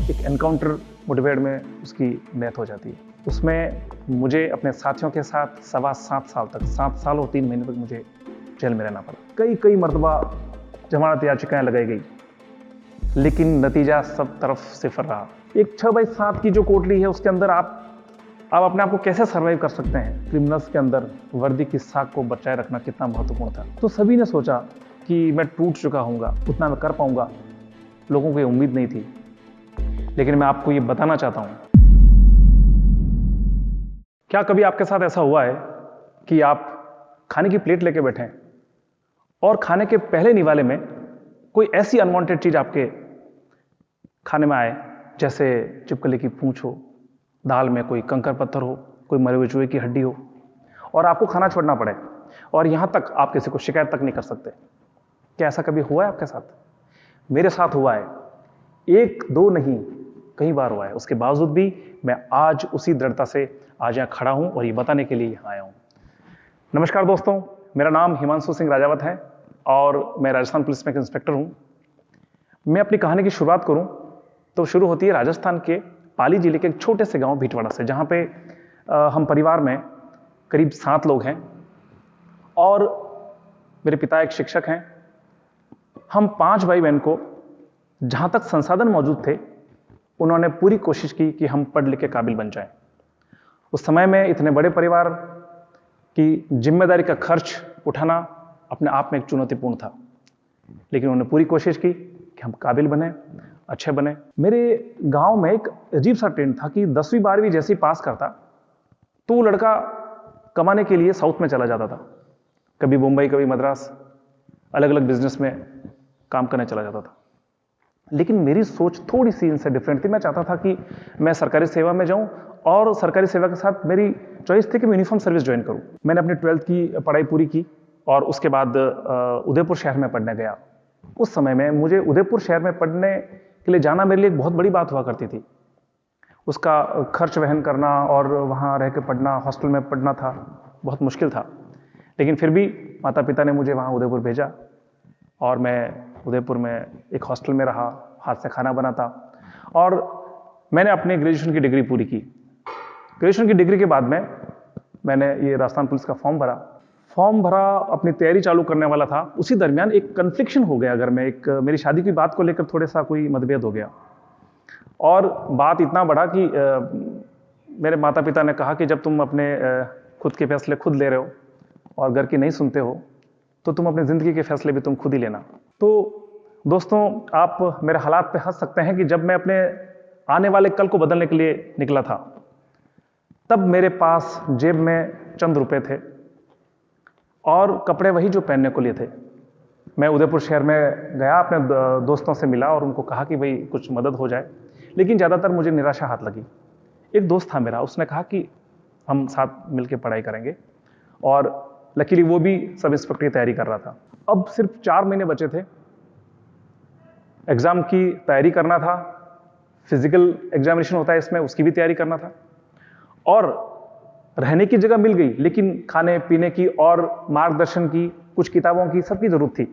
एक एनकाउंटर मुठभेड़ में उसकी डेथ हो जाती है। उसमें मुझे अपने साथियों के साथ 7.25 साल तक, 7 साल और 3 महीने तक मुझे जेल में रहना पड़ा। कई मरतबा जमानत याचिकाएं लगाई गई, लेकिन नतीजा सब तरफ सिफर रहा। एक 6/7 की जो कोटली है, उसके अंदर आप अपने आप को कैसे सर्वाइव कर सकते हैं? क्रिमिनल्स के अंदर वर्दी की साख को बचाए रखना कितना महत्वपूर्ण था। तो सभी ने सोचा कि मैं टूट चुका हूँगा, उतना मैं कर पाऊंगा। लोगों को ये उम्मीद नहीं थी, लेकिन मैं आपको ये बताना चाहता हूँ। क्या कभी आपके साथ ऐसा हुआ है कि आप खाने की प्लेट लेके बैठे हैं और खाने के पहले निवाले में कोई ऐसी अनवांटेड चीज आपके खाने में आए, जैसे छिपकली की पूंछ हो, दाल में कोई कंकर पत्थर हो, कोई मरे हुए चूहे की हड्डी हो, और आपको खाना छोड़ना पड़े, और यहां तक आप किसी को शिकायत तक नहीं कर सकते? क्या ऐसा कभी हुआ है आपके साथ? मेरे साथ हुआ है। 1-2 नहीं, कई बार हुआ है। उसके बावजूद भी मैं आज उसी दृढ़ता से आज यहां खड़ा हूं और ये बताने के लिए यहां आया हूं। नमस्कार दोस्तों, मेरा नाम हिमांशु सिंह राजावत है और मैं राजस्थान पुलिस में एक इंस्पेक्टर हूं। मैं अपनी कहानी की शुरुआत करूं तो शुरू होती है राजस्थान के पाली जिले के एक छोटे से गांव भीटवाड़ा से, जहां पे हम परिवार में करीब 7 लोग हैं और मेरे पिता एक शिक्षक हैं। हम 5 भाई बहन को जहां तक संसाधन मौजूद थे, उन्होंने पूरी कोशिश की कि हम पढ़ लिख के काबिल बन जाएं। उस समय में इतने बड़े परिवार की जिम्मेदारी का खर्च उठाना अपने आप में एक चुनौतीपूर्ण था, लेकिन उन्होंने पूरी कोशिश की कि हम काबिल बने, अच्छे बने। मेरे गांव में एक अजीब सा ट्रेंड था कि 10वीं 12वीं जैसे ही पास करता तो वो लड़का कमाने के लिए साउथ में चला जाता था, कभी मुंबई, कभी मद्रास, अलग अलग बिजनेस में काम करने चला जाता था। लेकिन मेरी सोच थोड़ी सी इनसे डिफरेंट थी। मैं चाहता था कि मैं सरकारी सेवा में जाऊं और सरकारी सेवा के साथ मेरी चॉइस थी कि मैं यूनिफॉर्म सर्विस ज्वाइन करूं। मैंने अपनी 12th की पढ़ाई पूरी की और उसके बाद उदयपुर शहर में पढ़ने गया। उस समय में मुझे उदयपुर शहर में पढ़ने के लिए जाना मेरे लिए एक बहुत बड़ी बात हुआ करती थी। उसका खर्च वहन करना और वहाँ रह के पढ़ना, हॉस्टल में पढ़ना था, बहुत मुश्किल था। लेकिन फिर भी माता पिता ने मुझे वहाँ उदयपुर भेजा और मैं उदयपुर में एक हॉस्टल में रहा, हाथ से खाना बनाता, और मैंने अपनी ग्रेजुएशन की डिग्री पूरी की। ग्रेजुएशन की डिग्री के बाद में मैंने ये राजस्थान पुलिस का फॉर्म भरा, अपनी तैयारी चालू करने वाला था। उसी दरमियान एक कन्फ्लिक्शन हो गया घर में। एक मेरी शादी की बात को लेकर थोड़ा सा कोई मतभेद हो गया और बात इतना बढ़ा कि मेरे माता पिता ने कहा कि जब तुम अपने खुद के फैसले खुद ले रहे हो और घर की नहीं सुनते हो, तो तुम अपनी जिंदगी के फैसले भी तुम खुद ही लेना। तो दोस्तों, आप मेरे हालात पे हंस सकते हैं कि जब मैं अपने आने वाले कल को बदलने के लिए निकला था, तब मेरे पास जेब में चंद रुपए थे और कपड़े वही जो पहनने को लिए थे। मैं उदयपुर शहर में गया, अपने दोस्तों से मिला और उनको कहा कि भाई कुछ मदद हो जाए, लेकिन ज़्यादातर मुझे निराशा हाथ लगी। एक दोस्त था मेरा, उसने कहा कि हम साथ मिलकर पढ़ाई करेंगे, और लकीली वो भी सब इंस्पेक्टर की तैयारी कर रहा था। अब सिर्फ 4 महीने बचे थे, एग्जाम की तैयारी करना था, फिजिकल एग्जामिनेशन होता है इसमें, उसकी भी तैयारी करना था, और रहने की जगह मिल गई, लेकिन खाने पीने की और मार्गदर्शन की, कुछ किताबों की, सबकी जरूरत थी।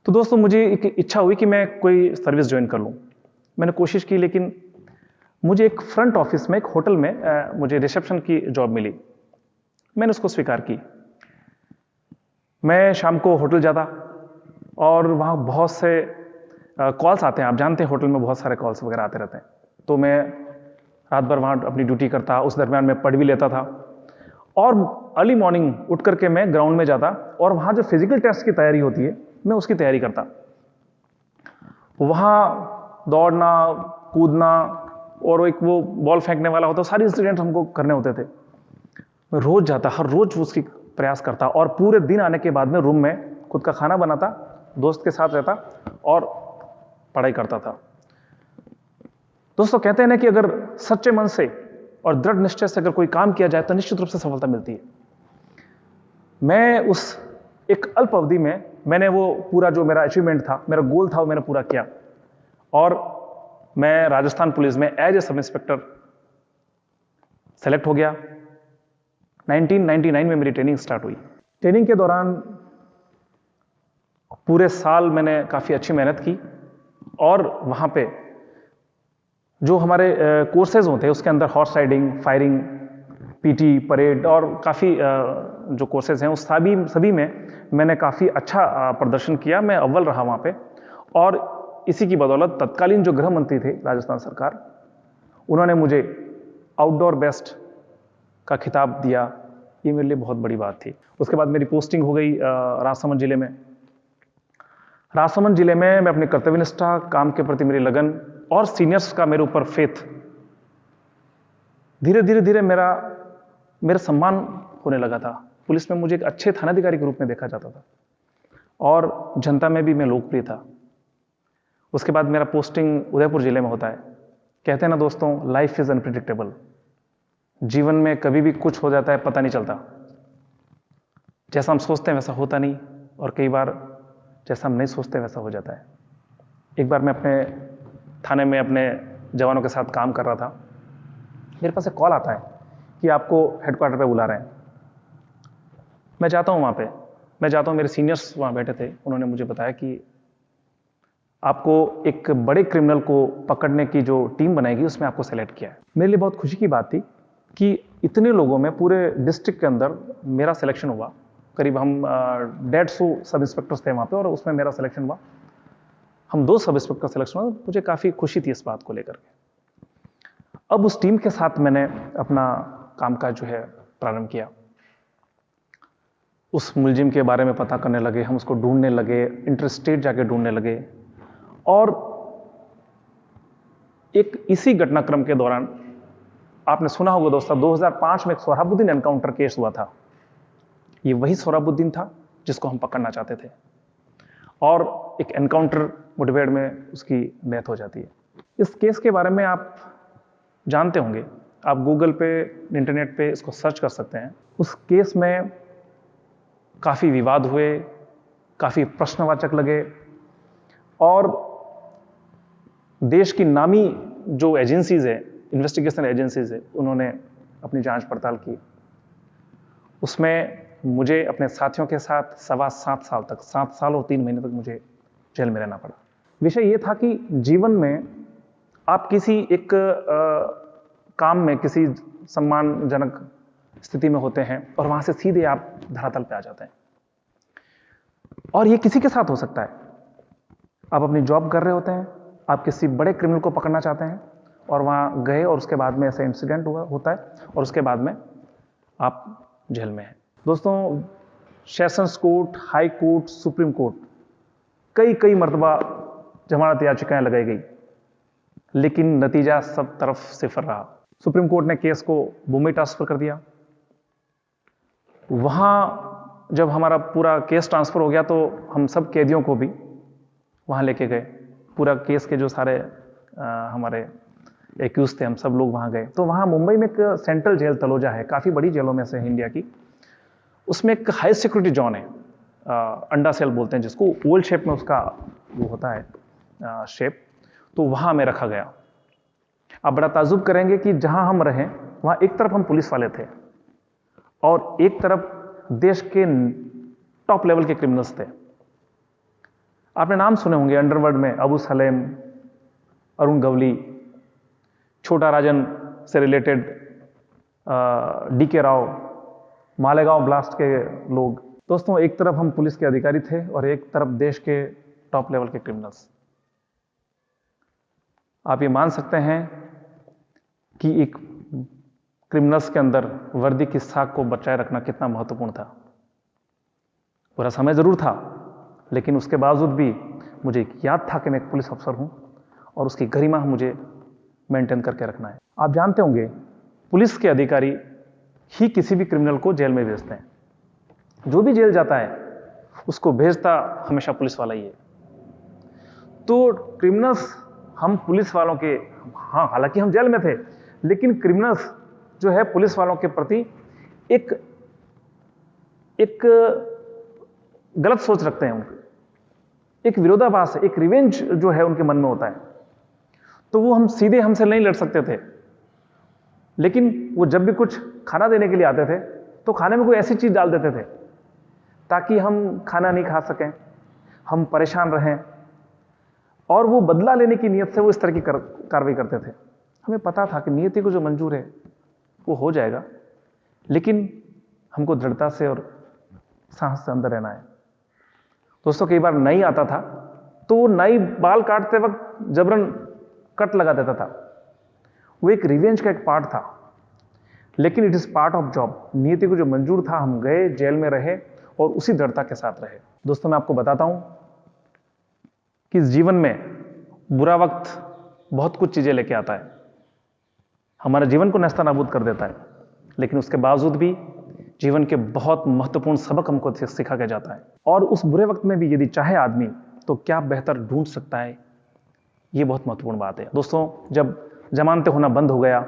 तो दोस्तों, मुझे एक इच्छा हुई कि मैं कोई सर्विस ज्वाइन कर लूं। मैंने कोशिश की, लेकिन मुझे एक फ्रंट ऑफिस में, एक होटल में मुझे रिसेप्शन की जॉब मिली। मैंने उसको स्वीकार की। मैं शाम को होटल जाता और वहाँ बहुत से कॉल्स आते हैं, आप जानते हैं होटल में बहुत सारे कॉल्स वगैरह आते रहते हैं। तो मैं रात भर वहाँ अपनी ड्यूटी करता, उस दरमियान मैं पढ़ भी लेता था, और अर्ली मॉर्निंग उठ करके मैं ग्राउंड में जाता और वहाँ जो फिजिकल टेस्ट की तैयारी होती है, मैं उसकी तैयारी करता। वहाँ दौड़ना, कूदना, और एक वो बॉल फेंकने वाला होता, सारे इंसिडेंट हमको करने होते थे। मैं रोज जाता, हर रोज उसकी प्रयास करता, और पूरे दिन आने के बाद में रूम में खुद का खाना बनाता, दोस्त के साथ रहता और पढ़ाई करता था। दोस्तों, कहते हैं ना कि अगर सच्चे मन से और दृढ़ निश्चय से अगर कोई काम किया जाए तो निश्चित रूप से सफलता मिलती है। मैं उस एक अल्प अवधि में मैंने वो पूरा जो मेरा अचीवमेंट था, मेरा गोल था, वो मैंने पूरा किया, और मैं राजस्थान पुलिस में as a sub inspector select हो गया। 1999 में मेरी ट्रेनिंग स्टार्ट हुई। ट्रेनिंग के दौरान पूरे साल मैंने काफ़ी अच्छी मेहनत की और वहाँ पे जो हमारे कोर्सेज होते हैं उसके अंदर horse riding, firing, PT, parade और काफ़ी जो कोर्सेज हैं उस सभी में मैंने काफ़ी अच्छा प्रदर्शन किया। मैं अव्वल रहा वहाँ पे, और इसी की बदौलत तत्कालीन जो गृह मंत्री थे राजस्थान सरकार, उन्होंने मुझे आउटडोर बेस्ट का खिताब दिया। ये मेरे लिए बहुत बड़ी बात थी। उसके बाद मेरी पोस्टिंग हो गई राजसमंद जिले में। राजसमंद जिले में मैं अपनी कर्तव्यनिष्ठा, काम के प्रति मेरी लगन और सीनियर्स का मेरे ऊपर फेथ, धीरे धीरे धीरे मेरा सम्मान होने लगा था। पुलिस में मुझे एक अच्छे थानाधिकारी के रूप में देखा जाता था और जनता में भी मैं लोकप्रिय था। उसके बाद मेरा पोस्टिंग उदयपुर जिले में होता है। कहते हैं ना दोस्तों, लाइफ इज अनप्रिडिक्टेबल। जीवन में कभी भी कुछ हो जाता है, पता नहीं चलता। जैसा हम सोचते हैं वैसा होता नहीं, और कई बार जैसा हम नहीं सोचते वैसा हो जाता है। एक बार मैं अपने थाने में अपने जवानों के साथ काम कर रहा था। मेरे पास एक कॉल आता है कि आपको हेडक्वार्टर पे बुला रहे हैं। मैं जाता हूँ वहाँ पे। मैं जाता हूँ, मेरे सीनियर्स वहाँ बैठे थे। उन्होंने मुझे बताया कि आपको एक बड़े क्रिमिनल को पकड़ने की जो टीम बनाएगी उसमें आपको सेलेक्ट किया है। मेरे लिए बहुत खुशी की बात थी कि इतने लोगों में पूरे डिस्ट्रिक्ट के अंदर मेरा सिलेक्शन हुआ। करीब हम 150 सब इंस्पेक्टर्स थे वहाँ पे, और उसमें मेरा सिलेक्शन हुआ। हम 2 सब इंस्पेक्टर सिलेक्शन हुआ। मुझे काफ़ी खुशी थी इस बात को लेकर के। अब उस टीम के साथ मैंने अपना कामकाज जो है प्रारंभ किया। उस मुलजिम के बारे में पता करने लगे, हम उसको ढूंढने लगे, इंटरस्टेट जाके ढूंढने लगे। और एक इसी घटनाक्रम के दौरान आपने सुना होगा दोस्तों, 2005 में एक सोहराबुद्दीन एनकाउंटर केस हुआ था। ये वही सोहराबुद्दीन था जिसको हम पकड़ना चाहते थे, और एक एनकाउंटर मुठभेड़ में उसकी डेथ हो जाती है। इस केस के बारे में आप जानते होंगे, आप गूगल पे, इंटरनेट पे इसको सर्च कर सकते हैं। उस केस में काफ़ी विवाद हुए, काफ़ी प्रश्नवाचक लगे, और देश की नामी जो एजेंसीज है, इन्वेस्टिगेशन एजेंसीज है, उन्होंने अपनी जांच पड़ताल की। उसमें मुझे अपने साथियों के साथ 7.25 साल तक, 7 साल और 3 महीने तक मुझे जेल में रहना पड़ा। विषय ये था कि जीवन में आप किसी एक काम में किसी सम्मानजनक स्थिति में होते हैं, और वहां से सीधे आप धरातल पे आ जाते हैं। और ये किसी के साथ हो सकता है। आप अपनी जॉब कर रहे होते हैं, आप किसी बड़े क्रिमिनल को पकड़ना चाहते हैं, और वहां गए, और उसके बाद में ऐसा इंसिडेंट होता है, और उसके बाद में आप जेल में हैं। दोस्तों, sessions court, high court, supreme court, कई मर्तबा जमानत याचिकाएं लगाई गई, लेकिन नतीजा सब तरफ सिफर रहा। सुप्रीम कोर्ट ने केस को मुंबई ट्रांसफर कर दिया। वहां जब हमारा पूरा केस ट्रांसफर हो गया, तो हम सब कैदियों को भी वहां लेके गए। पूरा केस के जो सारे हमारे एक्यूज थे, हम सब लोग वहां गए। तो वहां मुंबई में एक सेंट्रल जेल तलोजा है, काफ़ी बड़ी जेलों में से है इंडिया की। उसमें एक हाई सिक्योरिटी जोन है, अंडा सेल बोलते हैं जिसको, ओवल शेप में उसका वो होता है शेप। तो वहां में रखा गया। आप बड़ा ताजुब करेंगे कि जहां हम रहे वहां एक तरफ हम पुलिस वाले थे, और एक तरफ देश के टॉप लेवल के क्रिमिनल्स थे। आपने नाम सुने होंगे अंडरवर्ल्ड में, अबू सलेम, अरुण गवली, छोटा राजन से रिलेटेड डीके राव, मालेगांव ब्लास्ट के लोग। दोस्तों, एक तरफ हम पुलिस के अधिकारी थे, और एक तरफ देश के टॉप लेवल के क्रिमिनल्स। आप ये मान सकते हैं कि एक क्रिमिनल्स के अंदर वर्दी की साख को बचाए रखना कितना महत्वपूर्ण था। पूरा समय जरूर था, लेकिन उसके बावजूद भी मुझे याद था कि मैं एक पुलिस अफसर हूं, और उसकी गरिमा मुझे मेंटेन करके रखना है। आप जानते होंगे, पुलिस के अधिकारी ही किसी भी क्रिमिनल को जेल में भेजते हैं। जो भी जेल जाता है उसको भेजता हमेशा पुलिस वाला ही है। तो क्रिमिनल्स, हम पुलिस वालों के, हाँ हालांकि हम जेल में थे, लेकिन क्रिमिनल्स जो है पुलिस वालों के प्रति एक गलत सोच रखते हैं। उनकी एक विरोधाभास है, एक रिवेंज जो है उनके मन में होता है। तो वो सीधे हमसे नहीं लड़ सकते थे, लेकिन वो जब भी कुछ खाना देने के लिए आते थे, तो खाने में कोई ऐसी चीज डाल देते थे ताकि हम खाना नहीं खा सकें, हम परेशान रहें, और वो बदला लेने की नीयत से वो इस तरह की कार्रवाई करते थे। हमें पता था कि नियति को जो मंजूर है वो हो जाएगा, लेकिन हमको दृढ़ता से और साहस से अंदर रहना है। दोस्तों, कई बार नहीं आता था तो वो नाई बाल काटते वक्त जबरन कट लगा देता था। वो एक रिवेंज का एक पार्ट था, लेकिन it is part of job. नियति को जो मंजूर था, हम गए, जेल में रहे और उसी दृढ़ता के साथ रहे। दोस्तों, मैं आपको बताता हूं कि इस जीवन में बुरा वक्त बहुत कुछ चीजें लेके आता है, हमारे जीवन को नेस्ता नाबूद कर देता है, लेकिन उसके बावजूद भी जीवन के बहुत महत्वपूर्ण सबक हमको सिखा के जाता है। और उस बुरे वक्त में भी यदि चाहे आदमी तो क्या बेहतर ढूंढ सकता है, ये बहुत महत्वपूर्ण बात है। दोस्तों, जब जमानते होना बंद हो गया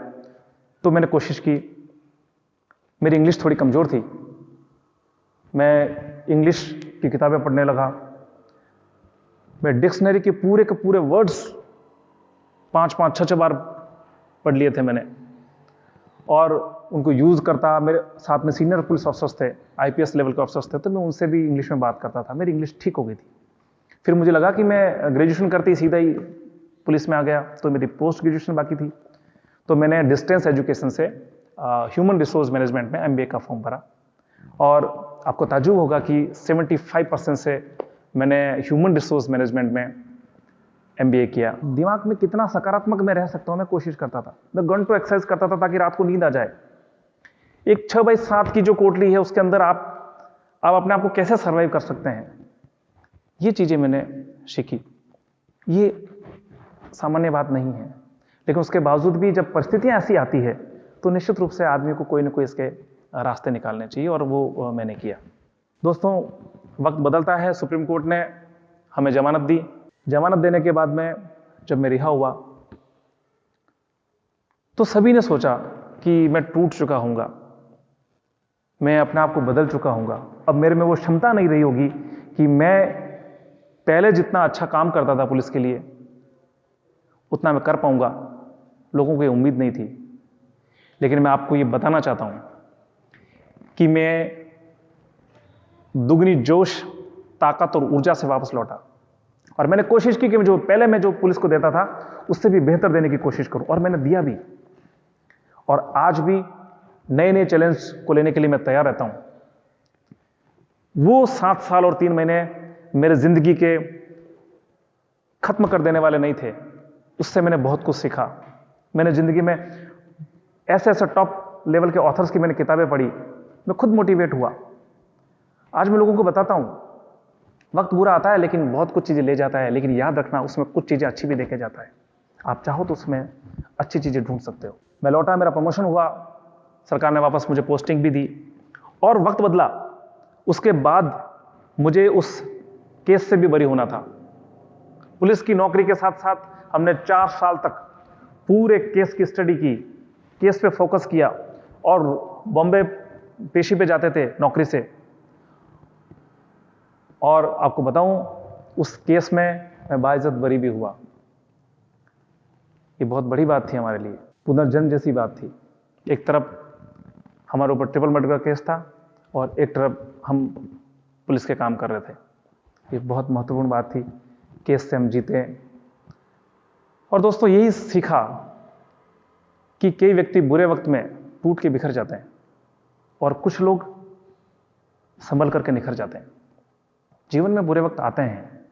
तो मैंने कोशिश की। मेरी इंग्लिश थोड़ी कमजोर थी, मैं इंग्लिश की किताबें पढ़ने लगा। मैं डिक्शनरी के पूरे वर्ड्स 5-5, 6-6 बार पढ़ लिए थे मैंने और उनको यूज करता। मेरे साथ में सीनियर पुलिस अफसर्स थे, आईपीएस लेवल के अफसर्स थे, तो मैं उनसे भी इंग्लिश में बात करता था। मेरी इंग्लिश ठीक हो गई थी। फिर मुझे लगा कि मैं ग्रेजुएशन करती सीधा ही पुलिस में आ गया, तो मेरी पोस्ट ग्रेजुएशन बाकी थी। तो मैंने डिस्टेंस एजुकेशन से ह्यूमन रिसोर्स मैनेजमेंट में एमबीए का फॉर्म भरा और आपको ताज्जुब होगा कि 75% से मैंने ह्यूमन रिसोर्स मैनेजमेंट में एमबीए किया। दिमाग में कितना सकारात्मक मैं रह सकता हूं, मैं कोशिश करता था। मैं घंटों एक्सरसाइज करता था ताकि रात को नींद आ जाए। एक 6x7 की जो कोठरी है उसके अंदर आप अपने आप को कैसे सर्वाइव कर सकते हैं, ये चीजें मैंने सीखी। ये सामान्य बात नहीं है, लेकिन उसके बावजूद भी जब परिस्थितियां ऐसी आती है तो निश्चित रूप से आदमी को कोई ना कोई इसके रास्ते निकालने चाहिए, और वो मैंने किया। दोस्तों, वक्त बदलता है। सुप्रीम कोर्ट ने हमें जमानत दी। जमानत देने के बाद में जब मैं रिहा हुआ तो सभी ने सोचा कि मैं टूट चुका हूंगा, मैं अपने आप को बदल चुका हूंगा। अब मेरे में वो क्षमता नहीं रही होगी कि मैं पहले जितना अच्छा काम करता था पुलिस के लिए उतना मैं कर पाऊंगा। लोगों को ये उम्मीद नहीं थी, लेकिन मैं आपको ये बताना चाहता हूं कि मैं दुगनी जोश, ताकत और ऊर्जा से वापस लौटा और मैंने कोशिश की कि मैं जो पुलिस को देता था उससे भी बेहतर देने की कोशिश करूं, और मैंने दिया भी। और आज भी नए नए चैलेंज को लेने के लिए मैं तैयार रहता हूं। वो 7 साल और 3 महीने मेरे जिंदगी के खत्म कर देने वाले नहीं थे, उससे मैंने बहुत कुछ सीखा। मैंने जिंदगी में ऐसे टॉप लेवल के ऑथर्स की मैंने किताबें पढ़ी, मैं खुद मोटिवेट हुआ। आज मैं लोगों को बताता हूं, वक्त बुरा आता है लेकिन बहुत कुछ चीजें ले जाता है, लेकिन याद रखना उसमें कुछ चीजें अच्छी भी देके जाता है। आप चाहो तो उसमें अच्छी चीजें ढूंढ सकते हो। मैं लौटा, मेरा प्रमोशन हुआ, सरकार ने वापस मुझे पोस्टिंग भी दी और वक्त बदला। उसके बाद मुझे उस केस से भी बरी होना था। पुलिस की नौकरी के साथ साथ हमने 4 साल तक पूरे केस की स्टडी की, केस पे फोकस किया और बॉम्बे पेशी पे जाते थे नौकरी से। और आपको बताऊं, उस केस में मैं बाइज्जत बरी भी हुआ। ये बहुत बड़ी बात थी हमारे लिए, पुनर्जन्म जैसी बात थी। एक तरफ हमारे ऊपर ट्रिपल मर्डर का केस था और एक तरफ हम पुलिस के काम कर रहे थे। ये बहुत महत्वपूर्ण बात थी। केस से हम जीते। और दोस्तों, यही सीखा कि कई व्यक्ति बुरे वक्त में टूट के बिखर जाते हैं और कुछ लोग संभल करके निखर जाते हैं। जीवन में बुरे वक्त आते हैं,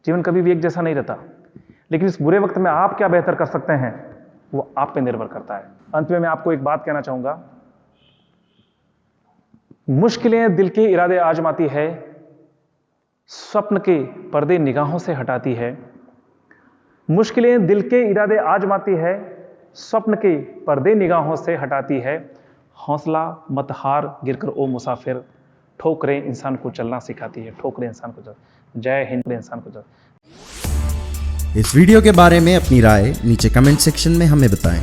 जीवन कभी भी एक जैसा नहीं रहता, लेकिन इस बुरे वक्त में आप क्या बेहतर कर सकते हैं वो आप पे निर्भर करता है। अंत में मैं आपको एक बात कहना चाहूंगा, मुश्किलें दिल के इरादे आजमाती है, स्वप्न के पर्दे निगाहों से हटाती है। मुश्किलें दिल के इरादे आजमाती है, स्वप्न के पर्दे निगाहों से हटाती है। हौसला मत हार, गिरकर ओ मुसाफिर, ठोकरें इंसान को चलना सिखाती है, ठोकरें इंसान को जय हिंद, इंसान को जय। इस वीडियो के बारे में अपनी राय नीचे कमेंट सेक्शन में हमें बताएं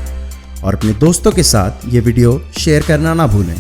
और अपने दोस्तों के साथ ये वीडियो शेयर करना ना भूलें।